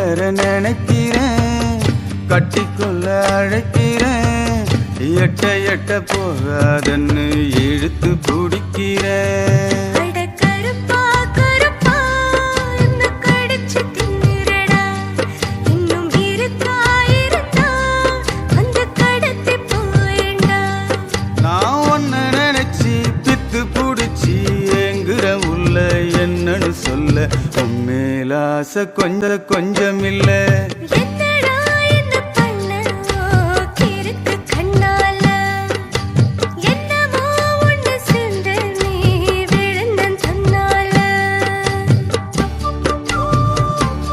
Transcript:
வர நினைக்கிறேன், கட்டிக்கொள்ள அழைக்கிறேன், எட்ட எட்ட போகாதன்னு இழுத்து பிடிக்கிறேன். என்னன்னு சொல்ல உம்மேலாச கொஞ்சம் இல்ல.